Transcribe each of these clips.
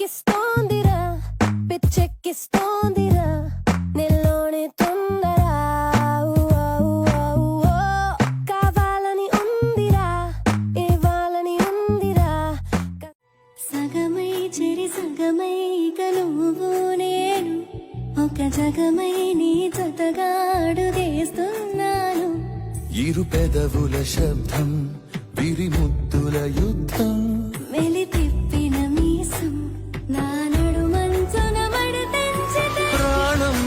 పిచ్చెక్కిస్తోందిరా పిచ్చెక్కిస్తోందిరా నిల్లోని తొందర కావాలని ఉందిరా ఇవ్వాలని ఉందిరా సగమై చెరి సగమై ఇక నువ్వు నేను ఒక జగమై నీ జతగా అడుగేస్తున్నాను ఇరు పెదవుల శబ్దం విరిముద్దుల యుద్ధం వెలి తిప్పిన మీసం నా నడుమంచున మడతెంచితే ప్రాణం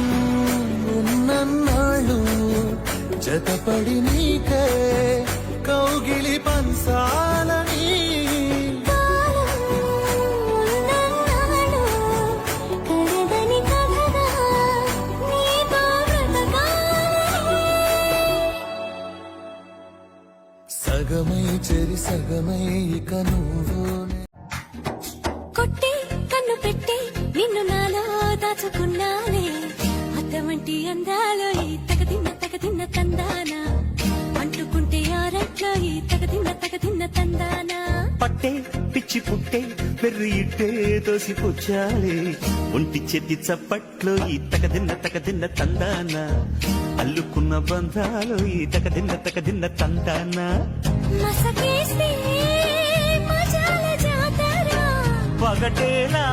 ఉన్నన్నాళ్ళు జతపడి నీకే కౌగిలి పంచాలని కాలం ఉన్నన్నాళ్ళు కరదని కథగా నీతో బ్రతకాలని సగమై చెరి సగమై ఇక నువ్వు కొట్టి కన్ను పెట్టి నిన్ను నాలో దాచుకున్నానే అద్దమంటి అందాలో ఈ తగదిన్న తందానా అంటుకుంటే ఆరట్లో ఈ తగదిన్న తందానా పట్టే పిచ్చి పుట్టే పెర్రి ఇట్టే తోసిపుచ్చాలే ఒంటి చేతి చప్పట్లో ఈ తగదిన్న తందాన అల్లుకున్న బంధాలు ఈ తగదిన్న తందాన మసకేస్తే మజాల జాతర పగటేలా